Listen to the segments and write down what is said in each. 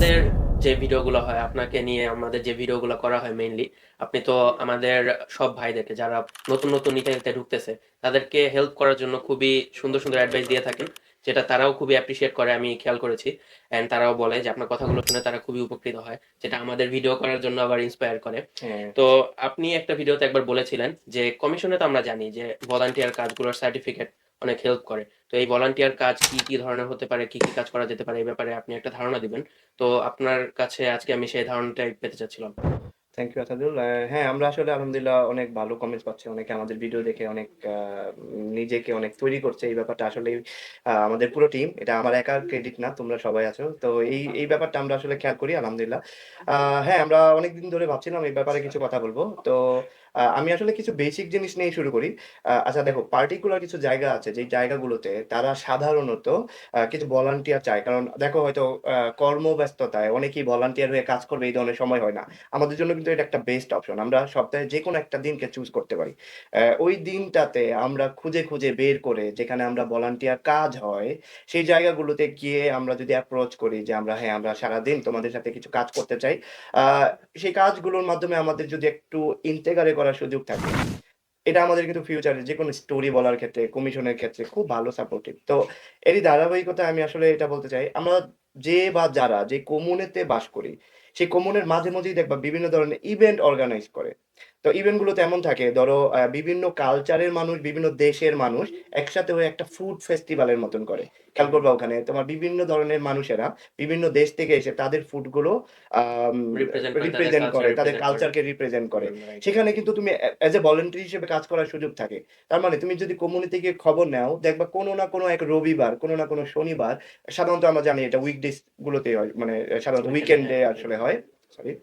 আমাদের যে ভিডিওগুলো হয় আপনাকে নিয়ে আমাদের যে ভিডিওগুলো করা হয় মেইনলি, আপনি তো আমাদের সব ভাইদেরকে যারা নতুন নতুন ইতালিতে ঢুকতেছে তাদেরকে হেল্প করার জন্য খুবই সুন্দর সুন্দর অ্যাডভাইস দিয়ে থাকেন, যেটা তারাও খুবই অ্যাপ্রিসিয়েট করে, আমি খেয়াল করেছি। অ্যান্ড তারাও বলে যে আপনার কথাগুলো শুনে তারা খুবই উপকৃত হয়, যেটা আমাদের ভিডিও করার জন্য আবার ইন্সপায়ার করে। হ্যাঁ, তো আপনি একটা ভিডিওতে একবার বলেছিলেন যে কমিশনে তো আমরা জানি যে ভলান্টিয়ার কাজগুলোর সার্টিফিকেট অনেক হেল্প করে। তো এই ভলান্টিয়ার কাজ কি কি ধরনের হতে পারে, কি কি কাজ করা যেতে পারে, এই ব্যাপারে আপনি একটা ধারণা দিবেন। তো আপনার কাছে আজকে আমি সেই ধারণাটাই পেতে চাচ্ছিলাম। Thank you Asadul. হ্যাঁ, আমরা আসলে আলহামদুলিল্লাহ অনেক ভালো কমেন্টস পাচ্ছি। অনেকে আমাদের ভিডিও দেখে অনেক নিজেকে অনেক তৈরি করছে। এই ব্যাপারটা আসলেই আমাদের পুরো টিম। এটা আমার একার ক্রেডিট না, তোমরা সবাই আছো। তো এই ব্যাপারটা আমরা আসলে খেয়াল করি আলহামদুলিল্লাহ। হ্যাঁ, আমরা অনেকদিন ধরে ভাবছিলাম এই ব্যাপারে কিছু কথা বলব। তো আমি আসলে কিছু বেসিক জিনিস নিয়েই শুরু করি। আচ্ছা দেখো, পার্টিকুলার কিছু জায়গা আছে যেই জায়গাগুলোতে তারা সাধারণত কিছু ভলান্টিয়ার চায়। কারণ দেখো হয়তো কর্মব্যস্ততায় অনেকেই ভলান্টিয়ার হয়ে কাজ করবে এই ধরনের সময় হয় না। আমাদের জন্য কিন্তু এটা একটা বেস্ট অপশন। আমরা সপ্তাহে যেকোনো একটা দিনকে চুজ করতে পারি। ওই দিনটাতে আমরা খুঁজে, খুঁজে বের করে যেখানে আমরা ভলান্টিয়ার কাজ হয়, সেই জায়গাগুলোতে গিয়ে আমরা যদি অ্যাপ্রোচ করি যে হ্যাঁ, আমরা সারাদিন তোমাদের সাথে কিছু কাজ করতে চাই। আ সেই কাজগুলোর মাধ্যমে আমাদের যদি একটু ইন্টেগ্রাল করার সুযোগ থাকে, এটা আমাদের কিন্তু ফিউচারে যেকোনো স্টোরি বলার ক্ষেত্রে, কমিশনের ক্ষেত্রে খুব ভালো সাপোর্টিভ। তো এরই ধারাবাহিকতায় আমি আসলে এটা বলতে চাই, আমরা যে বা যারা যে কমিউনিতে বাস করি, সেই কমিউনের মাঝে, মাঝেই দেখবা বিভিন্ন ধরনের ইভেন্ট অর্গানাইজ করে। তো ইভেন্ট গুলোতে এমন থাকে ধরো বিভিন্ন কালচারের মানুষ, বিভিন্ন দেশের মানুষ একসাথে হয়ে একটা ফুড ফেস্টিভালের মতন করে। খেয়াল করবা ওখানে তোমার বিভিন্ন ধরনের মানুষেরা বিভিন্ন দেশ থেকে এসে তাদের ফুড গুলো আম রিপ্রেজেন্ট করে, তাদের রিপ্রেজেন্ট কালচার করে, তাদের রিপ্রেজেন্ট করে। কালচারকে রিপ্রেজেন্ট করে। রাইট। সেখানে কিন্তু তুমি অ্যাজ এ ভলান্টিয়ার হিসেবে কাজ করার সুযোগ থাকে। তার মানে তুমি যদি কমিউনিটি গিয়ে খবর নাও, দেখবা কোনো না কোনো এক রবিবার, কোনো না কোনো শনিবার, সাধারণত আমরা জানি এটা উইকডেজ গুলোতেই হয়। মানে সাধারণত উইকেন্ডে, উইকেন্ডে হ্যাঁ। আসলে হয়। সরি।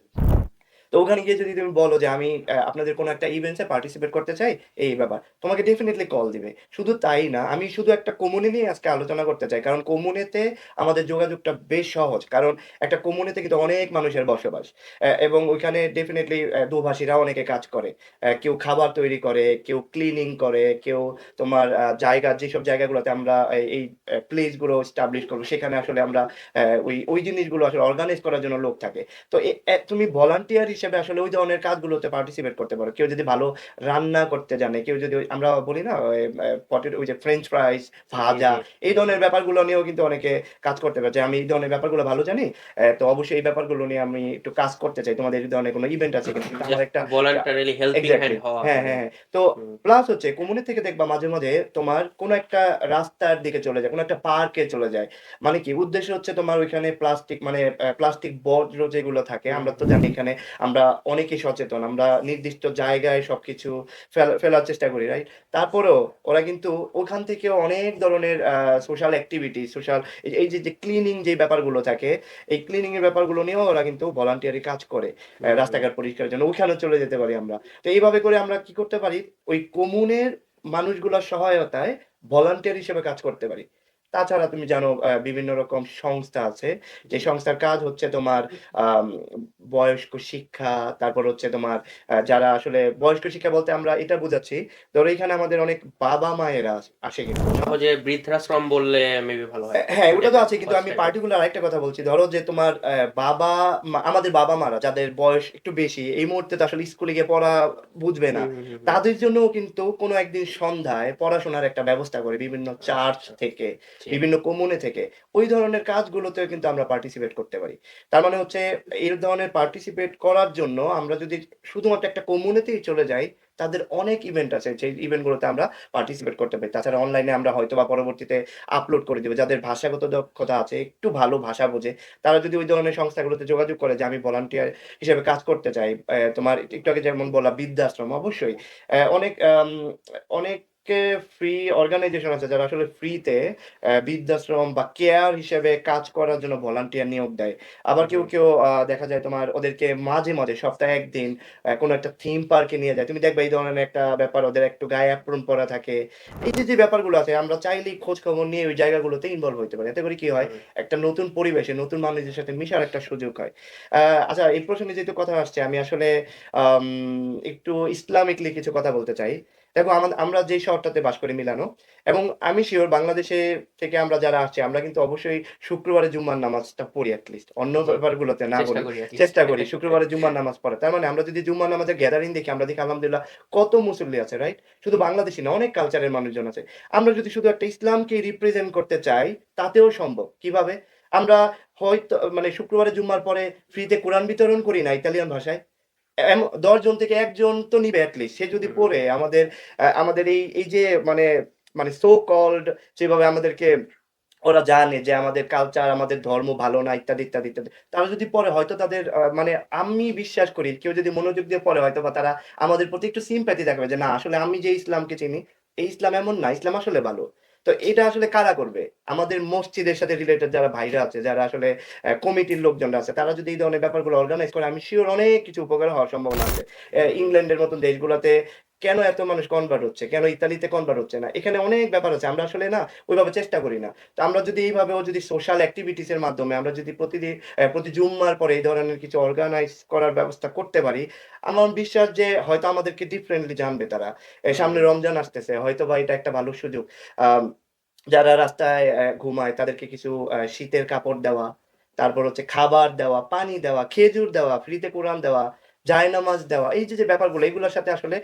তো ওখানে গিয়ে যদি তুমি বলো যে আমি আপনাদের কোনো একটা ইভেন্টসে পার্টিসিপেট করতে চাই, এই ব্যাপার। তোমাকে ডেফিনিটলি কল দিবে। শুধু তাই না, আমি শুধু একটা কমিউনি নিয়ে আজকে আলোচনা করতে চাই। কারণ কমিউনিতে আমাদের যোগাযোগটা বেশ সহজ। কারণ একটা কমিউনিতে কিন্তু অনেক মানুষের বসবাস। এবং ওইখানে ডেফিনিটলি দোভাষীরাও অনেকে কাজ করে। কেউ খাবার তৈরি করে, কেউ ক্লিনিং করে, কেউ তোমার যেসব জায়গাগুলোতে আমরা এই প্লেস গুলো এস্টাবলিশ করব, সেখানে আসলে আমরা ওই জিনিসগুলো আসলে অর্গানাইজ করার জন্য লোক থাকে। তো তুমি ভলান্টিয়ার হিসেবে আসলে ওই ধরনের কাজগুলোতে পার্টিসিপেট করতে পারো। কেউ যদি ভালো রান্না করতে জানে, কেউ যদি আমরা বলি না ওই পটেটো, ওই যে ফ্রেঞ্চ ফ্রাইস, জি, ভাজা, জি। এই ধরনের ব্যাপারগুলো নিয়েও কিন্তু অনেকে কাজ করতে পারে। যে আমি এই ধরনের ব্যাপারগুলো ভালো জানি। তো অবশ্যই এই ব্যাপারগুলো নিয়ে আমি একটু কাজ করতে চাই। তোমাদের এই ধরনের কোনো ইভেন্ট আছে কিনা? কিন্তু আমার জাস্ট একটা কা ভলান্টারিলি হেল্পিং এক্সাক্টলি। হ্যান্ড হওয়া হ্যাঁ, মানে। হ্যাঁ, হ্যাঁ। তো হুম। প্লাস হচ্ছে কমিউনি থেকে দেখবা মাঝে, মাঝে তোমার কোনো একটা রাস্তার দিকে চলে যায়, কোনো একটা পার্কে চলে যায়। মানে কি উদ্দেশ্য হচ্ছে তোমার ওইখানে প্লাস্টিক মানে প্লাস্টিক বর্জ্য যেগুলো থাকে, হুম, আমরা তো হুম। জানি এখানে আমরা অনেকেই সচেতন। আমরা নির্দিষ্ট জায়গায় সবকিছু ফেলার চেষ্টা করি, রাইট? তারপরেও ওরা কিন্তু ওখান থেকেও অনেক ধরনের সোশ্যাল এক্টিভিটি, এই যে ক্লিনিং যে ব্যাপারগুলো থাকে, এই ক্লিনিং এর ব্যাপারগুলো নিয়েও ওরা কিন্তু ভলান্টিয়ারি কাজ করে। হুম, হুম। রাস্তাঘাট পরিষ্কারের জন্য ওখানেও চলে যেতে পারি আমরা। তো এইভাবে করে আমরা কি করতে পারি? ওই কমিউনের মানুষগুলোর সহায়তায় ভলান্টিয়ার হিসেবে কাজ করতে পারি। তাছাড়া তুমি জানো বিভিন্ন রকম সংস্থা আছে। যে জি। সংস্থার কাজ হচ্ছে তোমার আম বয়স্ক শিক্ষা, তারপর হচ্ছে তোমার যারা আসলে বয়স্ক শিক্ষা বলতে আমরা এটা বুঝাচ্ছি, ধরো এখানে আমাদের অনেক বাবা-মায়েরা আসে কিন্তু, হ্যাঁ? সহজে বৃদ্ধাশ্রম বললে মেবি ভালো হয়। হ্যাঁ, ওইটা ওটা তো একটা আছে, কিন্তু ফার্স্ট আমি আইডিয়া। পার্টিকুলার আরেকটা কথা বলছি। ধরো যে তোমার আমাদের বাবা-মারা যাদের বয়স একটু বেশি, এই মুহূর্তে তো আসলে স্কুলে গিয়ে পড়া বুঝবে না। হুম, হুম, হুম, হুম। তাদের জন্যও কিন্তু কোনো একদিন সন্ধ্যায় পড়াশোনার একটা ব্যবস্থা করে বিভিন্ন চার্চ আচ্ছা। থেকে, জি। বিভিন্ন কমিউনি থেকে। ওই ধরনের কাজগুলোতেও কিন্তু আমরা পার্টিসিপেট করতে পারি। তার মানে হচ্ছে এই ধরনের পার্টিসিপেট করার জন্য আমরা যদি শুধুমাত্র একটা কমিউনিতেই চলে যাই, তাদের অনেক ইভেন্ট আছে। যেই ইভেন্টগুলোতে আমরা পার্টিসিপেট করতে পারি। তাছাড়া অনলাইনে আমরা হয়তোবা পরবর্তীতে আপলোড করে দিব। যাদের ভাষাগত দক্ষতা আছে, একটু ভালো ভাষা বোঝে, তারা যদি ওই ধরনের সংস্থাগুলোতে যোগাযোগ করে যে আমি ভলান্টিয়ার হিসেবে কাজ করতে চাই। তোমার একটু আগে যেমন বললা বৃদ্ধাশ্রম, অবশ্যই অনেকে ফ্রি অর্গানাইজেশন আছে যারা আসলে ফ্রিতে বৃদ্ধাশ্রম বা কেয়ার হিসেবে কাজ করার জন্য ভলান্টিয়ার নিয়োগ দেয়। আবার কেউ, হুম। কেউ দেখা যায় তোমার ওদেরকে মাঝে, মাঝে সপ্তাহে ১ দিন কোনো একটা থিম পার্কে নিয়ে যায়। তুমি দেখবা এই ধরনের একটা ব্যাপার, ওদের একটু গায়ে এপ্রন পরা থাকে। এই যে ব্যাপারগুলো আছে, আমরা চাইলেই খোঁজ খবর নিয়ে ওই জায়গাগুলোতে ইনভলভ হইতে পারি। এতে করে কি হয়? হুম। একটা নতুন পরিবেশে নতুন মানুষদের সাথে মিশার একটা সুযোগ হয়। আচ্ছা, এই প্রসঙ্গে যেহেতু কথা আসছে, আমি আসলে আম একটু ইসলামিকলি কিছু কথা বলতে চাই। দেখো আমরা যে শহরটাতে বাস করি মিলানো, এবং আমি সিওর বাংলাদেশে থেকে আমরা যারা আসছি আমরা কিন্তু অবশ্যই শুক্রবারে জুম্মার নামাজটা পড়ি অ্যাটলিস্ট। অন্য জি, ব্যাপারগুলোতে না চেষ্টা বলি, করি at least। চেষ্টা করি শুক্রবারে জুম্মার নামাজ পড়া। তার মানে আমরা যদি জুম্মার নামাজের গ্যাদারিং দেখি, আমরা দেখি আলহামদুলিল্লাহ কত মুসল্লি আছে, রাইট? শুধু বাংলাদেশী না, অনেক কালচারের মানুষজন আছে। আমরা যদি শুধু একটা ইসলামকে রিপ্রেজেন্ট করতে চাই, তাতেও সম্ভব। কিভাবে? আমরা হয়তো মানে শুক্রবারে জুম্মার পরে ফ্রিতে কোরআন বিতরণ করি না ইতালিয়ান ভাষায়? ১০ জন থেকে ১ জন তো নিবে এটলিস্ট। সে যদি হুম, পড়ে আমাদের এই যে মানে মানে সো কল্ড যেভাবে আমাদেরকে ওরা জানে যে আমাদের কালচার, আমাদের ধর্ম ভালো না ইত্যাদি, ইত্যাদি, ইত্যাদি। তারা যদি পড়ে হয়তো তাদের মানে আমি বিশ্বাস করি কেউ যদি মনোযোগ দিয়ে পড়ে হয়তোবা তারা আমাদের প্রতি একটু সিম্প্যাথি দেখাবে যে না আসলে আমি যে ইসলামকে চিনি, এই ইসলাম এমন না, ইসলাম আসলে ভালো। তো এটা আসলে কারা করবে? আমাদের মসজিদের সাথে রিলেটেড যারা ভাইরা আছে, যারা আসলে কমিটির লোকজনরা আছে, তারা যদি এই ধরনের ব্যাপারগুলো অর্গানাইজ করে আমি সিউর অনেক কিছু উপকার হওয়ার সম্ভাবনা আছে। ইংল্যান্ডের মতন দেশগুলাতে কেন এত মানুষ কনভার্ট হচ্ছে? কেন ইতালিতে কনভার্ট হচ্ছে না? এখানে অনেক ব্যাপার আছে। আমরা আসলে না ওইভাবে চেষ্টা করি না। তো আমরা যদি এইভাবেও যদি সোশ্যাল এক্টিভিটিস এর মাধ্যমে আমরা যদি প্রতি জুম্মার পরে এই ধরনের কিছু অর্গানাইজ করার ব্যবস্থা করতে পারি, আমার বিশ্বাস যে হয়তো আমাদেরকে ডিফারেন্টলি জানবে তারা। সামনে হুম। রমজান আসতেছে। হয়তোবা এটা একটা ভালো সুযোগ। আম যারা রাস্তায় ঘুমায় তাদেরকে কিছু শীতের কাপড় দেওয়া, তারপর হচ্ছে খাবার দেওয়া, পানি দেওয়া, খেজুর দেওয়া, ফ্রিতে কোরআন দেওয়া, জায়নামাজ দেওয়া। এই যে ব্যাপারগুলো এগুলোর সাথে আসলে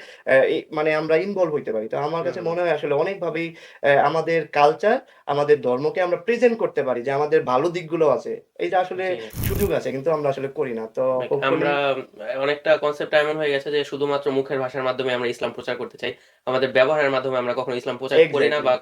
মানে আমরা ইনভলভ হইতে পারি। তো আমার কাছে হুম, মনে হয় আসলে অনেকভাবেই আমাদের কালচার, আমাদের ধর্মকে আমরা প্রেজেন্ট করতে পারি যে আমাদের ভালো দিকগুলো আছে। এইটা আসলে জি। সুযোগ আছে কিন্তু আমরা আসলে করি না। তো লাইক হোপফুলি আমরা অনেকটা কনসেপ্টটা এমন হয়ে গেছে যে শুধুমাত্র মুখের ভাষার মাধ্যমে আমরা ইসলাম প্রচার করতে চাই। আমাদের ব্যবহারের মাধ্যমে আমরা কখনো ইসলাম প্রচার করি না এক্সাক্টলি। বা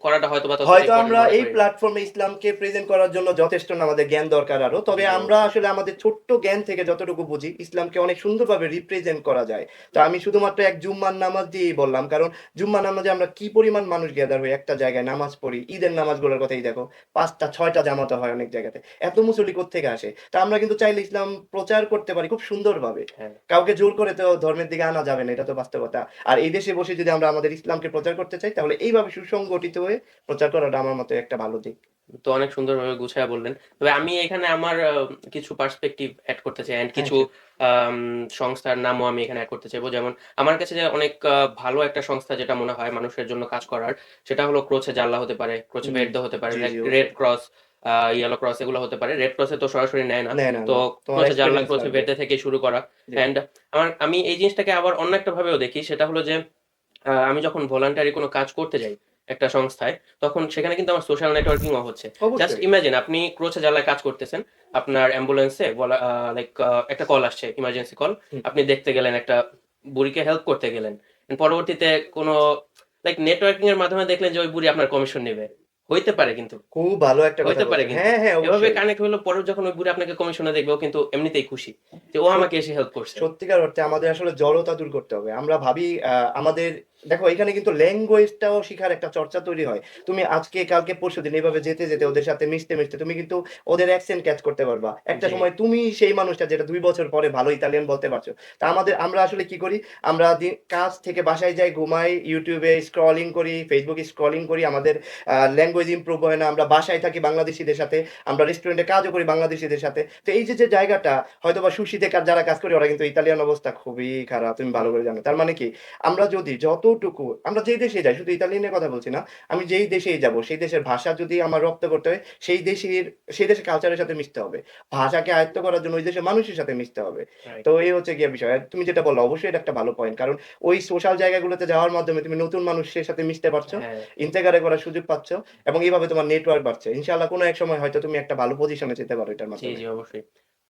করাটা হয়তোবা ততটা হয়তো ইম্পোর্টেন্ট আমরা মনে এই করি না। প্ল্যাটফর্মে ইসলামকে প্রেজেন্ট করার জন্য যথেষ্ট না, আমাদের জ্ঞান দরকার আরো। জি, তবে আমরা অবশ্যই। আসলে আমাদের ছোট্ট জ্ঞান থেকে যতটুকু বুঝি, ইসলামকে অনেক সুন্দরভাবে রিপ্রেজেন্ট করা যায়। তো আমি শুধুমাত্র এক জুম্মার নামাজ দিয়েই বললাম। কারণ জুম্মার নামাজে আমরা কি পরিমাণ মানুষ গ্যাদার হই একটা জায়গায় নামাজ পড়ি। ঈদের নামাজগুলোর কথাই দেখো। ৫ টা ৬ টা জামাতে হয় অনেক জায়গাতে। এত মুসল্লি কোত্থেকে আসে? তো আমরা কিন্তু চাইলে ইসলাম প্রচার করতে পারি খুব সুন্দরভাবে। হ্যাঁ। কাউকে জোর করে তো ধর্মের দিকে আনা যাবে না, এটা তো বাস্তবতা। আর এই দেশে বসে যদি আমরা আমাদের ইসলামকে প্রচার করতে চাই, তাহলে এইভাবে সুসংগঠিত হয়ে প্রচার করাটা আমার মতে একটা ভালো দিক। তো অনেক সুন্দরভাবে গুছায়া বললেন। তবে আমি এখানে আমার কিছু পার্সপেক্টিভ এড করতে চাই অ্যান্ড হ্যাঁ, কিছু শিওর। আম সংস্থার নামও আমি এখানে এড করতে চাইবো। যেমন আমার কাছে যে অনেক ভালো একটা সংস্থা যেটা মনে হয় মানুষের জন্য কাজ করার, সেটা হলো ক্রোচে জাল্লা হতে পারে, ক্রোচে হুম। ভের্দে হতে পারে, জি, জি, রেড অবশ্যই। ক্রস, ইয়েলো ক্রস এগুলো হতে পারে। রেড ক্রসে তো সরাসরি নেয় না। নেয় না, তো না। তোমার ক্রোচে জাল্লা, এক্সপেরিয়েন্স ক্রোচে লাগবে। ভের্দে থেকে শুরু করা। জি। অ্যান্ড আমি এই জিনিসটাকে আবার অন্য একটা ভাবেও দেখি সেটা হলো যে আমি যখন ভলান্টারি কোনো কাজ করতে যাই একটা সংস্থায়, তখন সেখানে কিন্তু আমার সোশ্যাল নেটওয়ার্কিং ও হচ্ছে। জাস্ট অবশ্যই। ইমাজিন আপনি ক্রোচে জানলায় কাজ করতেছেন। আপনার অ্যাম্বুলেন্সে বলা লাইক একটা কল আসছে, ইমার্জেন্সি কল। হুম। আপনি দেখতে গেলেন একটা বুড়িকে হেল্প করতে গেলেন। পরবর্তীতে কোনো লাইক নেটওয়ার্কিং এর মাধ্যমে দেখলেন যে ওই বুড়ি আপনার কমিশন নিবে। হইতে পারে কিন্তু। খুব ভালো একটা কথা হইতে পারে বলছেন। কিন্তু। হ্যাঁ, হ্যাঁ, এভাবে অবশ্যই। কানেক্ট হইলো পরে যখন ওই বুড়ি আপনাকে কমিশনে দেখবে ও কিন্তু এমনিতেই খুশি। যে ও সত আমাকে এসে হেল্প করছে। সত্যিকার অর্থে আমাদের আসলে জড়তা দূর করতে হবে। আমরা ভাবি আমাদের দেখো এখানে কিন্তু ল্যাঙ্গুয়েজটাও শিখার একটা চর্চা তৈরি হয়। তুমি আজকে, কালকে, পরশুদিন এভাবে যেতে, যেতে ওদের সাথে মিশতে, মিশতে তুমি কিন্তু ওদের অ্যাকসেন্ট ক্যাচ করতে পারবা। একটা জি। সময় তুমি সেই মানুষটা যেটা ২ বছর পরে ভালো ইতালিয়ান বলতে পারছো। তা আমরা আসলে কি করি? আমরা কাজ থেকে বাসায় যাই, ঘুমাই, YouTube এ স্ক্রলিং করি, Facebook এ স্ক্রলিং করি। আমাদের ল্যাঙ্গুয়েজ ইমপ্রুভ হয় না। আমরা বাসায় থাকি বাংলাদেশীদের সাথে। আমরা রেস্টুরেন্টে কাজও করি বাংলাদেশীদের সাথে। তো এই যে জায়গাটা হয়তোবা সুশিতে যারা কাজ করে ওরা কিন্তু ইতালিয়ান অবস্থা খুবই খারাপ। তুমি ভালো হুম, করে জানো। তার মানে কি? আমরা যদি যতটুকু আমরা যেই দেশেই যাই, শুধু ইতালিয়ানের কথা বলছি না। আমি যেই দেশেই যাবো, সেই দেশের ভাষা যদি আমার রপ্ত করতে হয়, সেই দেশের কালচারের সাথে মিশতে হবে। ভাষাকে আয়ত্ত করার জন্য ওই দেশের মানুষের সাথে মিশতে হবে। রাইট। তো এই হচ্ছে গিয়ে বিষয়। আর তুমি যেটা বললা অবশ্যই এটা একটা ভালো পয়েন্ট। কারণ ওই সোশ্যাল জায়গাগুলোতে যাওয়ার মাধ্যমে তুমি নতুন মানুষের সাথে মিশতে পারছো, হ্যাঁ। ইন্টেগ্রেট করার সুযোগ পাচ্ছ এবং এভাবে তোমার নেটওয়ার্ক বাড়ছে। ইনশাআল্লাহ কোনো এক সময় হয়তো তুমি একটা ভালো পজিশনে যেতে পারো এটার জি, মাধ্যমে। জি, অবশ্যই।